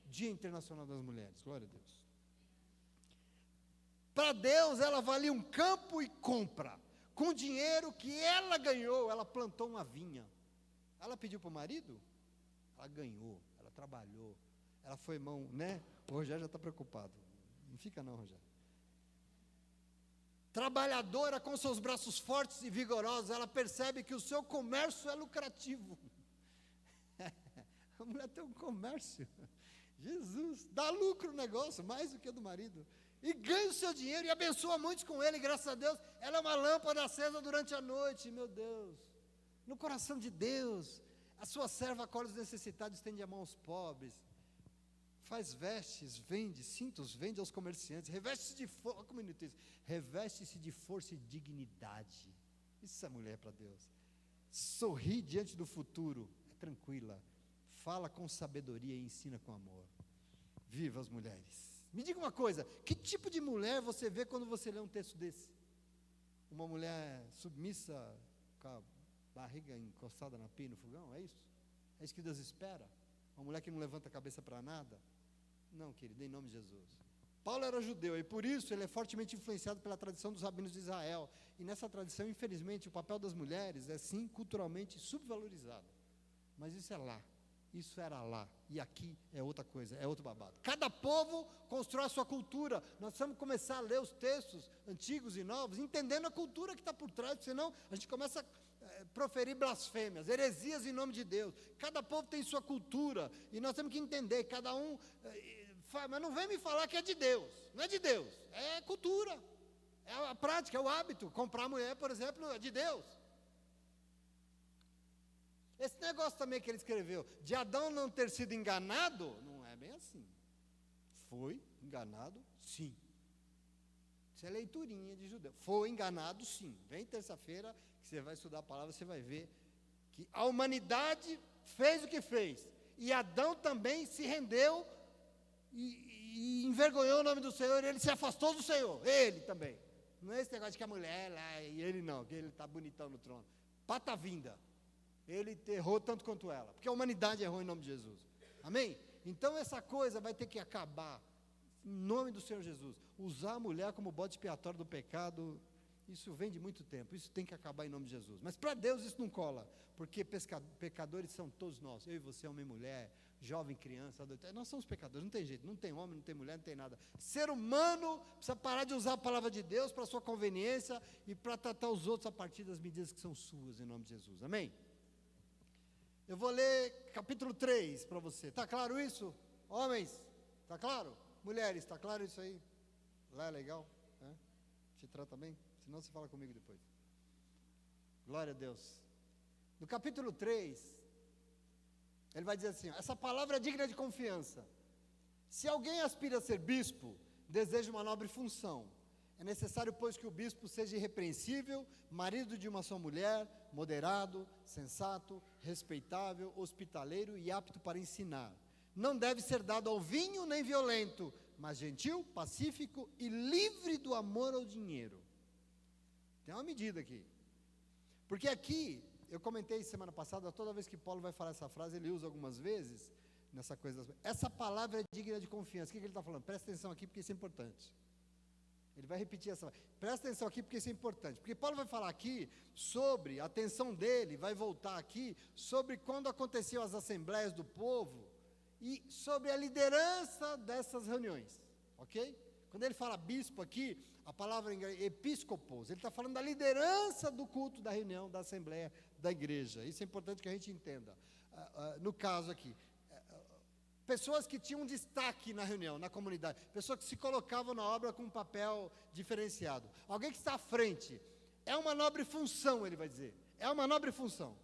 Dia Internacional das Mulheres. Glória a Deus. Para Deus, ela valia um campo e compra. Com o dinheiro que ela ganhou, ela plantou uma vinha. Ela pediu para o marido? Ela ganhou, ela trabalhou. Ela foi mão, né? O Rogério já está preocupado. Não fica não, Rogério. Trabalhadora com seus braços fortes e vigorosos, ela percebe que o seu comércio é lucrativo. A mulher tem um comércio. Jesus, dá lucro o negócio, mais do que o do marido. E ganha o seu dinheiro e abençoa muitos com ele, graças a Deus. Ela é uma lâmpada acesa durante a noite, meu Deus. No coração de Deus, a sua serva acolhe os necessitados, estende a mão aos pobres. Faz vestes, vende, cintos, vende aos comerciantes, reveste-se de força, como ele diz, reveste-se de força e dignidade. Isso é mulher para Deus. Sorri diante do futuro, é tranquila, fala com sabedoria e ensina com amor. Viva as mulheres. Me diga uma coisa, que tipo de mulher você vê quando você lê um texto desse? Uma mulher submissa, com a barriga encostada na pia e no fogão, é isso? É isso que Deus espera? Uma mulher que não levanta a cabeça para nada? Não, querido, em nome de Jesus. Paulo era judeu e por isso ele é fortemente influenciado pela tradição dos rabinos de Israel. E nessa tradição, infelizmente, o papel das mulheres é sim culturalmente subvalorizado. Mas isso é lá, isso era lá. E aqui é outra coisa, é outro babado. Cada povo constrói a sua cultura. Nós precisamos começar a ler os textos antigos e novos, entendendo a cultura que está por trás, senão a gente começa a proferir blasfêmias, heresias em nome de Deus. Cada povo tem sua cultura e nós temos que entender, cada um, mas não vem me falar que é de Deus, não é de Deus, é cultura, é a prática, é o hábito. Comprar mulher, por exemplo, é de Deus. Esse negócio também que ele escreveu, de Adão não ter sido enganado, não é bem assim. Foi enganado, sim. Isso é leiturinha de judeu. Foi enganado, sim. Vem terça-feira, que você vai estudar a palavra, você vai ver que a humanidade fez o que fez. E Adão também se rendeu e envergonhou o nome do Senhor, e ele se afastou do Senhor. Ele também. Não é esse negócio de que a mulher lá, e ele não, que ele está bonitão no trono. Pata vinda. Ele errou tanto quanto ela, porque a humanidade errou em nome de Jesus. Amém? Então essa coisa vai ter que acabar, em nome do Senhor Jesus. Usar a mulher como bode expiatório do pecado, isso vem de muito tempo, isso tem que acabar em nome de Jesus. Mas para Deus isso não cola, porque pecadores são todos nós, eu e você, homem e mulher, jovem, criança, adulto, nós somos pecadores, não tem jeito, não tem homem, não tem mulher, não tem nada. Ser humano precisa parar de usar a palavra de Deus para sua conveniência e para tratar os outros a partir das medidas que são suas, em nome de Jesus. Amém? Eu vou ler capítulo 3 para você. Está claro isso? Homens, está claro? Mulheres, está claro isso aí? Lá é legal? É? Te trata bem? Senão você fala comigo depois. Glória a Deus. No capítulo 3, ele vai dizer assim, essa palavra é digna de confiança. Se alguém aspira a ser bispo, deseja uma nobre função, É necessário, pois, que o bispo seja irrepreensível, marido de uma só mulher, moderado, sensato, respeitável, hospitaleiro e apto para ensinar. Não deve ser dado ao vinho nem violento, mas gentil, pacífico e livre do amor ao dinheiro. Tem uma medida aqui. Porque aqui, eu comentei semana passada, toda vez que Paulo vai falar essa frase, ele usa algumas vezes, nessa coisa, essa palavra é digna de confiança. O que ele está falando? Presta atenção aqui, porque isso é importante. Ele vai repetir essa, presta atenção aqui, porque isso é importante. Porque Paulo vai falar aqui sobre, a atenção dele vai voltar aqui, sobre quando aconteciam as assembleias do povo, e sobre a liderança dessas reuniões, ok? Quando ele fala bispo aqui, a palavra em inglês é episcopos, ele está falando da liderança do culto, da reunião, da assembleia, da igreja. Isso é importante que a gente entenda. No caso aqui, pessoas que tinham destaque na reunião, na comunidade, pessoas que se colocavam na obra com um papel diferenciado. Alguém que está à frente, é uma nobre função, ele vai dizer, é uma nobre função.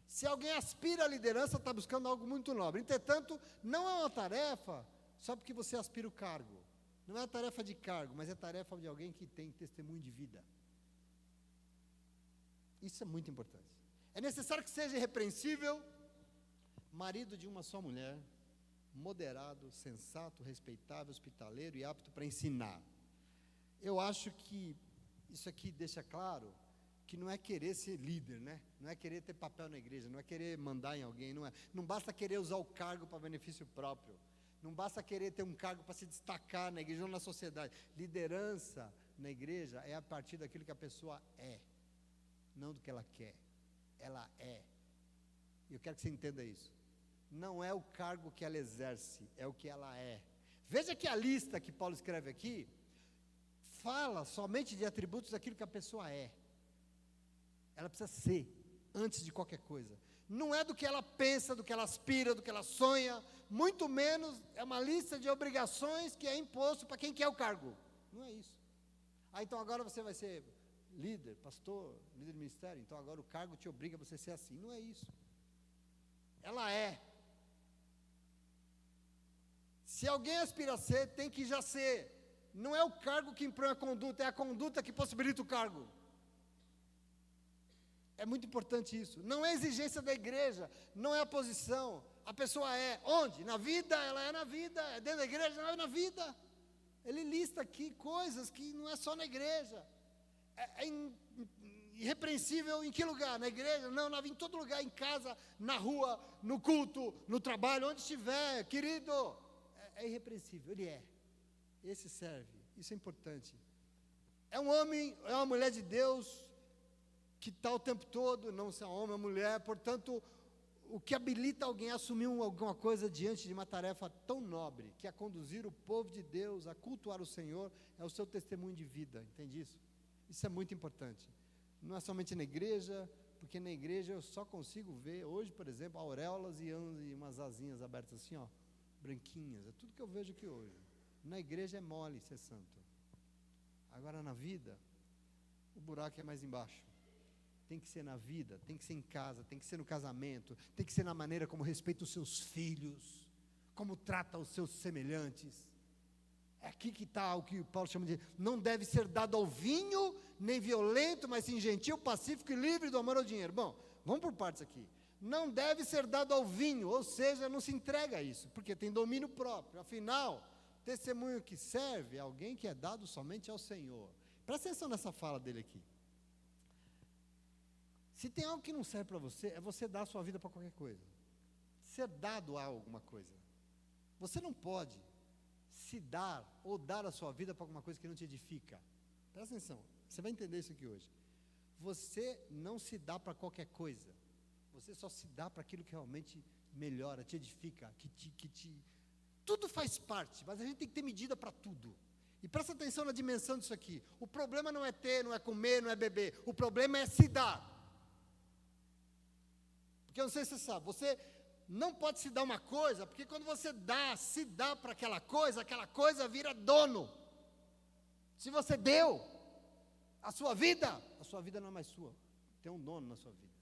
Se alguém aspira à liderança, está buscando algo muito nobre. Entretanto, não é uma tarefa só porque você aspira o cargo. Não é tarefa de cargo, mas é tarefa de alguém que tem testemunho de vida. Isso é muito importante. É necessário que seja irrepreensível, marido de uma só mulher, moderado, sensato, respeitável, hospitaleiro e apto para ensinar. Eu acho que isso aqui deixa claro que não é querer ser líder, né? Não é querer ter papel na igreja, não é querer mandar em alguém, não basta querer usar o cargo para benefício próprio, não basta querer ter um cargo para se destacar na igreja ou na sociedade. Liderança na igreja é a partir daquilo que a pessoa é, não do que ela quer, ela é. E eu quero que você entenda isso. Não é o cargo que ela exerce, é o que ela é. Veja que a lista que Paulo escreve aqui fala somente de atributos daquilo que a pessoa é. Ela precisa ser, antes de qualquer coisa. Não é do que ela pensa, do que ela aspira, do que ela sonha, muito menos é uma lista de obrigações que é imposto para quem quer o cargo. Não é isso. Então agora você vai ser líder, pastor, líder de ministério, então agora o cargo te obriga a você ser assim. Não é isso. Ela é. Se alguém aspira a ser, tem que já ser. Não é o cargo que impõe a conduta, é a conduta que possibilita o cargo. É muito importante isso. Não é exigência da igreja, não é a posição. A pessoa é onde? Na vida, ela é na vida. É dentro da igreja, não é na vida. Ele lista aqui coisas que não é só na igreja. É irrepreensível em que lugar? Na igreja? Não, em todo lugar, em casa, na rua, no culto, no trabalho, onde estiver, querido. É irrepreensível, ele é. Esse serve, isso é importante. É um homem, é uma mulher de Deus, que está o tempo todo, não se é homem ou mulher, portanto, o que habilita alguém a assumir alguma coisa diante de uma tarefa tão nobre, que é conduzir o povo de Deus a cultuar o Senhor, é o seu testemunho de vida, entende isso? Isso é muito importante. Não é somente na igreja, porque na igreja eu só consigo ver, hoje, por exemplo, auréolas e umas asinhas abertas assim, ó, branquinhas, é tudo que eu vejo aqui hoje. Na igreja é mole ser santo. Agora na vida, o buraco é mais embaixo. Tem que ser na vida, tem que ser em casa, tem que ser no casamento, tem que ser na maneira como respeita os seus filhos, como trata os seus semelhantes. É aqui que está o que Paulo chama de, não deve ser dado ao vinho, nem violento, mas sim gentil, pacífico e livre do amor ao dinheiro. Bom, vamos por partes aqui. Não deve ser dado ao vinho, ou seja, não se entrega a isso, porque tem domínio próprio. Afinal, testemunho que serve é alguém que é dado somente ao Senhor. Presta atenção nessa fala dele aqui. Se tem algo que não serve para você, é você dar a sua vida para qualquer coisa. Ser dado a alguma coisa. Você não pode se dar ou dar a sua vida para alguma coisa que não te edifica. Presta atenção, você vai entender isso aqui hoje. Você não se dá para qualquer coisa. Você só se dá para aquilo que realmente melhora, te edifica, tudo faz parte, mas a gente tem que ter medida para tudo. E presta atenção na dimensão disso aqui. O problema não é ter, não é comer, não é beber. O problema é se dar. Porque eu não sei se você sabe, você não pode se dar uma coisa, porque quando você se dá para aquela coisa vira dono. Se você deu a sua vida não é mais sua, tem um dono na sua vida.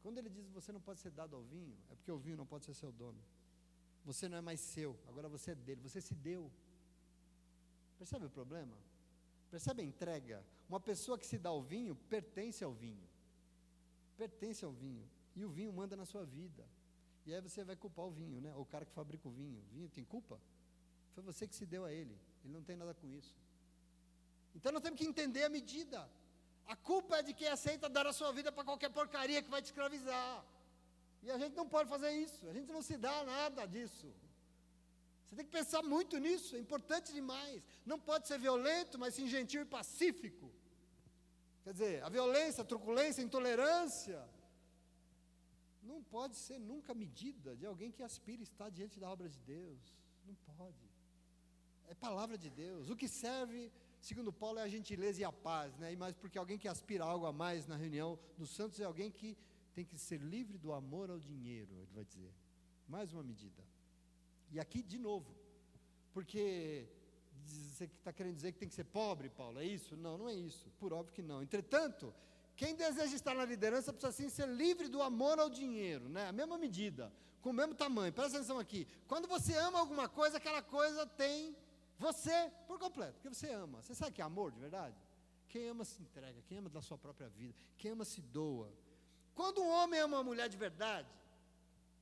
Quando ele diz que você não pode ser dado ao vinho, é porque o vinho não pode ser seu dono. Você não é mais seu, agora você é dele, você se deu. Percebe o problema? Percebe a entrega? Uma pessoa que se dá ao vinho, pertence ao vinho. Pertence ao vinho. E o vinho manda na sua vida. E aí você vai culpar o vinho, né? O cara que fabrica o vinho. O vinho tem culpa? Foi você que se deu a ele. Ele não tem nada com isso. Então nós temos que entender a medida. A culpa é de quem aceita dar a sua vida para qualquer porcaria que vai te escravizar. E a gente não pode fazer isso. A gente não se dá nada disso. Você tem que pensar muito nisso. É importante demais. Não pode ser violento, mas sim gentil e pacífico. Quer dizer, a violência, a truculência, a intolerância não pode ser nunca medida de alguém que aspira estar diante da obra de Deus. Não pode. É palavra de Deus. O que serve, segundo Paulo, é a gentileza e a paz, né? E mais porque alguém que aspira a algo a mais na reunião dos santos é alguém que tem que ser livre do amor ao dinheiro, ele vai dizer. Mais uma medida. E aqui, de novo, porque você está querendo dizer que tem que ser pobre, Paulo, é isso? Não, não é isso, por óbvio que não. Entretanto, quem deseja estar na liderança precisa sim ser livre do amor ao dinheiro, né? A mesma medida, com o mesmo tamanho. Presta atenção aqui. Quando você ama alguma coisa, aquela coisa tem você por completo, porque você ama. Você sabe que é amor de verdade? Quem ama se entrega, quem ama da sua própria vida, quem ama se doa. Quando um homem ama uma mulher de verdade,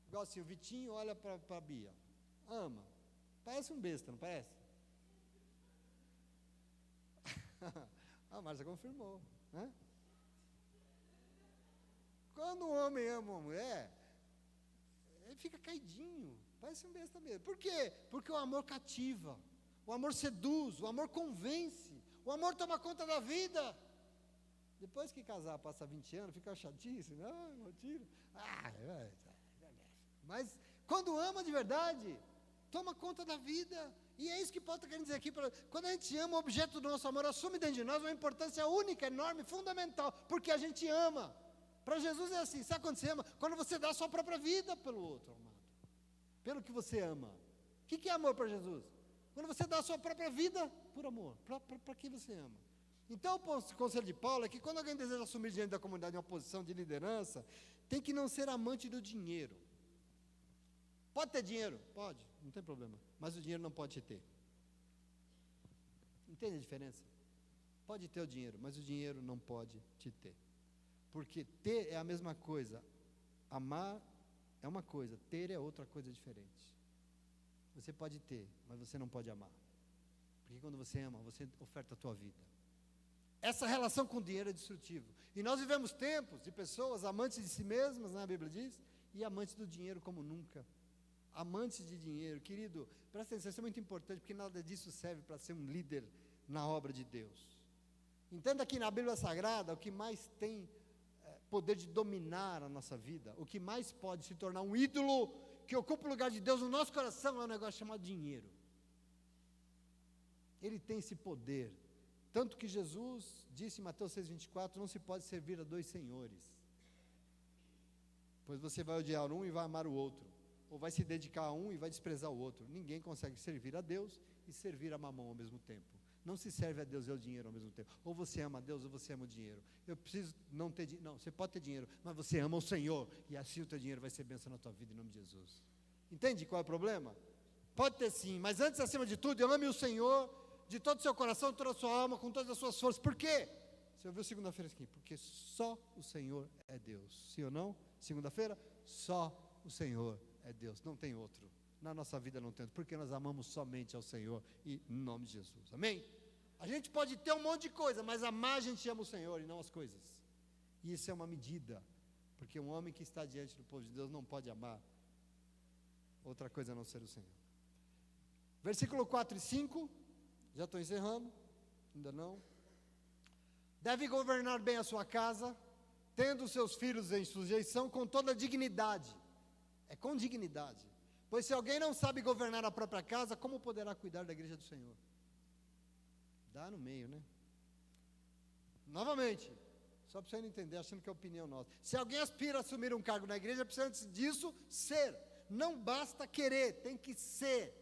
igual assim, o Vitinho olha para a Bia, ama. Parece um besta, não parece? A Márcia confirmou, né? Quando um homem ama uma mulher, ele fica caidinho, parece um besta mesmo. Por quê? Porque o amor cativa, o amor seduz, o amor convence, o amor toma conta da vida. Depois que casar, passa 20 anos, fica chatíssimo, mas quando ama de verdade, toma conta da vida. E é isso que Paulo está querendo dizer aqui. Quando a gente ama, o objeto do nosso amor assume dentro de nós uma importância única, enorme, fundamental, porque a gente ama. Para Jesus é assim, sabe quando você ama? Quando você dá a sua própria vida pelo outro, amado. Pelo que você ama. O que é amor para Jesus? Quando você dá a sua própria vida por amor, para quem você ama. Então o conselho de Paulo é que quando alguém deseja assumir diante da comunidade uma posição de liderança, tem que não ser amante do dinheiro. Pode ter dinheiro? Pode, não tem problema. Mas o dinheiro não pode te ter. Entende a diferença? Pode ter o dinheiro, mas o dinheiro não pode te ter. Porque ter é a mesma coisa. Amar é uma coisa, ter é outra coisa diferente. Você pode ter, mas você não pode amar. Porque quando você ama, você oferta a tua vida. Essa relação com o dinheiro é destrutiva. E nós vivemos tempos de pessoas amantes de si mesmas, né, a Bíblia diz, e amantes do dinheiro como nunca. Amantes de dinheiro. Querido, presta atenção, isso é muito importante, porque nada disso serve para ser um líder na obra de Deus. Entenda que na Bíblia Sagrada, o que mais tem poder de dominar a nossa vida, o que mais pode se tornar um ídolo que ocupa o lugar de Deus no nosso coração é um negócio chamado dinheiro. Ele tem esse poder. Tanto que Jesus disse em Mateus 6,24, não se pode servir a dois senhores. Pois você vai odiar um e vai amar o outro. Ou vai se dedicar a um e vai desprezar o outro. Ninguém consegue servir a Deus e servir a mamão ao mesmo tempo. Não se serve a Deus e ao dinheiro ao mesmo tempo. Ou você ama a Deus ou você ama o dinheiro. Eu preciso não ter dinheiro. Não, você pode ter dinheiro, mas você ama o Senhor. E assim o teu dinheiro vai ser bênção na tua vida em nome de Jesus. Entende qual é o problema? Pode ter sim, mas antes, acima de tudo, ame o Senhor de todo o seu coração, toda a sua alma, com todas as suas forças. Por quê? Você ouviu segunda-feira aqui? Porque só o Senhor é Deus. Sim ou não? Segunda-feira? Só o Senhor é Deus. Não tem outro. Na nossa vida não tem outro. Porque nós amamos somente ao Senhor e em nome de Jesus. Amém? A gente pode ter um monte de coisa, mas amar a gente ama o Senhor e não as coisas. E isso é uma medida. Porque um homem que está diante do povo de Deus não pode amar outra coisa a não ser o Senhor. Versículo 4 e 5. Já estou encerrando, ainda não. Deve governar bem a sua casa, tendo seus filhos em sujeição com toda dignidade. É com dignidade. Pois se alguém não sabe governar a própria casa, como poderá cuidar da igreja do Senhor? Dá no meio, né? Novamente, só para você não entender, achando que é opinião nossa. Se alguém aspira a assumir um cargo na igreja, precisa antes disso ser. Não basta querer, tem que ser.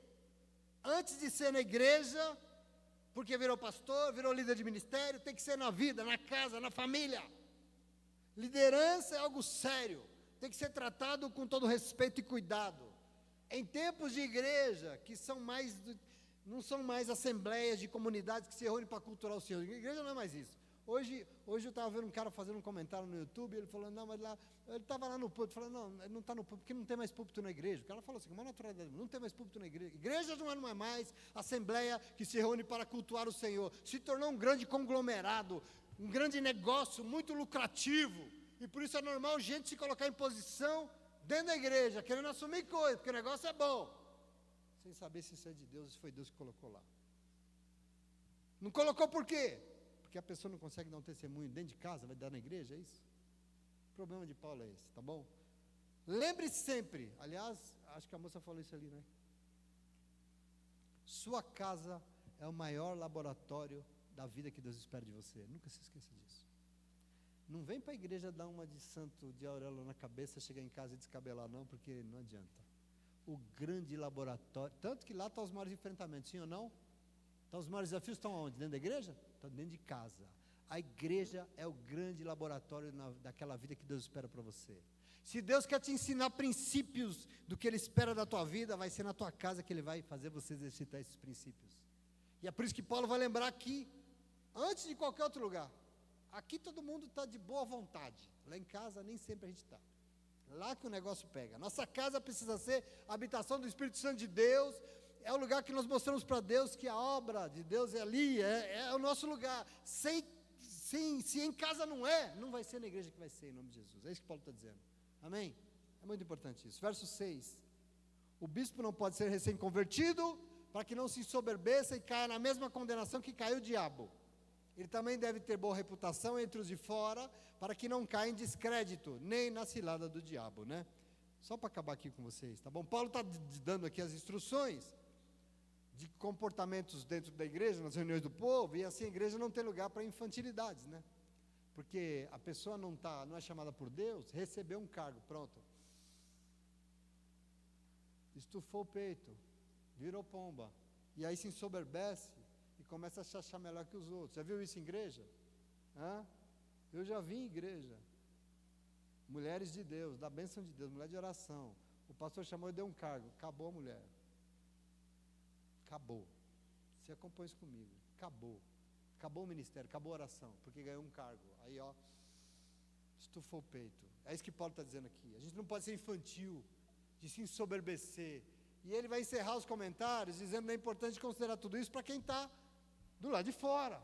Antes de ser na igreja, porque virou pastor, virou líder de ministério, tem que ser na vida, na casa, na família. Liderança é algo sério, tem que ser tratado com todo respeito e cuidado. Em tempos de igreja, que são Não são mais assembleias de comunidades que se reúnem para cultuar o Senhor. A igreja não é mais isso. Hoje eu estava vendo um cara fazendo um comentário no YouTube, ele falou, não, mas lá, ele estava lá no púlpito, falou, não, ele não está no púlpito, porque não tem mais púlpito na igreja. O cara falou assim, com uma naturalidade, não tem mais púlpito na igreja. Igreja não é mais assembleia que se reúne para cultuar o Senhor. Se tornou um grande conglomerado, um grande negócio, muito lucrativo. E por isso é normal gente se colocar em posição dentro da igreja, querendo assumir coisa, porque o negócio é bom. Sem saber se isso é de Deus, se foi Deus que colocou lá. Não colocou por quê? Porque a pessoa não consegue dar um testemunho dentro de casa, vai dar na igreja, é isso? O problema de Paulo é esse, tá bom? Lembre-se sempre, aliás, acho que a moça falou isso ali, né? Sua casa é o maior laboratório da vida que Deus espera de você. Nunca se esqueça disso. Não vem para a igreja dar uma de santo de auréola na cabeça, chegar em casa e descabelar não, porque não adianta. O grande laboratório, tanto que lá estão os maiores enfrentamentos, sim ou não? Então os maiores desafios estão onde? Dentro da igreja? Estão dentro de casa. A igreja é o grande laboratório daquela vida que Deus espera para você. Se Deus quer te ensinar princípios do que Ele espera da tua vida, vai ser na tua casa que Ele vai fazer você exercitar esses princípios. E é por isso que Paulo vai lembrar aqui, antes de qualquer outro lugar. Aqui todo mundo está de boa vontade. Lá em casa nem sempre a gente está. Lá que o negócio pega. Nossa casa precisa ser a habitação do Espírito Santo de Deus. É o lugar que nós mostramos para Deus que a obra de Deus é ali, é o nosso lugar. Se em casa não vai ser na igreja que vai ser, em nome de Jesus. É isso que Paulo está dizendo. Amém? É muito importante isso. Verso 6. O bispo não pode ser recém-convertido, para que não se ensoberbeça e caia na mesma condenação que caiu o diabo. Ele também deve ter boa reputação entre os de fora, para que não caia em descrédito, nem na cilada do diabo, né? Só para acabar aqui com vocês, tá bom? Paulo está dando aqui as instruções de comportamentos dentro da igreja, nas reuniões do povo, e assim a igreja não tem lugar para infantilidades, né? Porque a pessoa não é chamada por Deus, recebeu um cargo, pronto. Estufou o peito, virou pomba, e aí se ensoberbece, e começa a se achar melhor que os outros. Já viu isso em igreja? Eu já vi em igreja. Mulheres de Deus, da bênção de Deus, mulher de oração. O pastor chamou e deu um cargo, acabou a mulher. Acabou. Você acompanha isso comigo. Acabou. Acabou o ministério, acabou a oração, porque ganhou um cargo. Aí, estufou o peito. É isso que Paulo está dizendo aqui. A gente não pode ser infantil, de se ensoberbecer. E ele vai encerrar os comentários dizendo que é importante considerar tudo isso para quem está do lado de fora.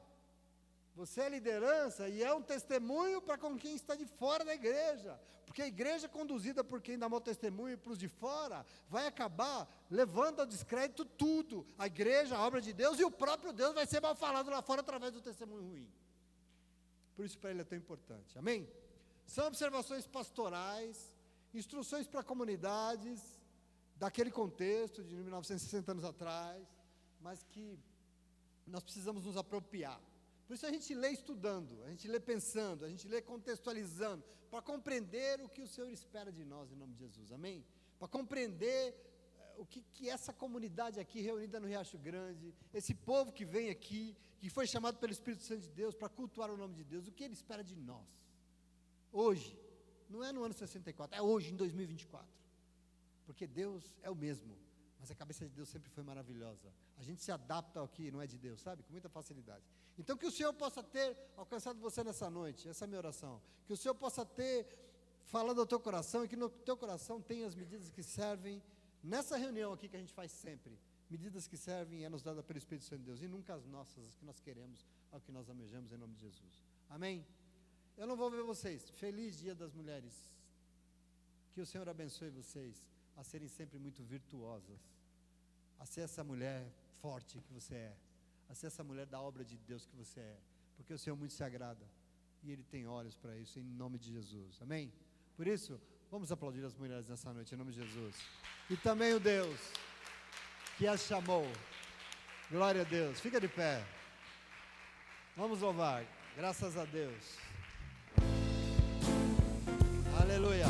Você é liderança e é um testemunho para com quem está de fora da igreja. Porque a igreja conduzida por quem dá mau testemunho para os de fora, vai acabar levando ao descrédito tudo. A igreja, a obra de Deus e o próprio Deus vai ser mal falado lá fora através do testemunho ruim. Por isso para ele é tão importante. Amém? São observações pastorais, instruções para comunidades, daquele contexto de 1960 anos atrás, mas que nós precisamos nos apropriar. Por isso a gente lê estudando, a gente lê pensando, a gente lê contextualizando, para compreender o que o Senhor espera de nós, em nome de Jesus, amém? Para compreender o que essa comunidade aqui reunida no Riacho Grande, esse povo que vem aqui, que foi chamado pelo Espírito Santo de Deus para cultuar o nome de Deus, o que Ele espera de nós, hoje, não é no ano 64, é hoje, em 2024, porque Deus é o mesmo, mas a cabeça de Deus sempre foi maravilhosa. A gente se adapta ao que não é de Deus, sabe? Com muita facilidade. Então que o Senhor possa ter alcançado você nessa noite, essa é a minha oração. Que o Senhor possa ter falado ao teu coração e que no teu coração tenha as medidas que servem, nessa reunião aqui que a gente faz sempre, medidas que servem é nos dada pelo Espírito Santo de Deus, e nunca as nossas, as que nós queremos, ao que nós almejamos em nome de Jesus. Amém? Eu não vou ver vocês. Feliz Dia das Mulheres. Que o Senhor abençoe vocês a serem sempre muito virtuosas, a ser essa mulher forte que você é, a ser essa mulher da obra de Deus que você é, porque o Senhor muito se agrada, e Ele tem olhos para isso, em nome de Jesus, amém? Por isso, vamos aplaudir as mulheres nessa noite, em nome de Jesus, e também o Deus que as chamou, glória a Deus, fica de pé, vamos louvar, graças a Deus, aleluia.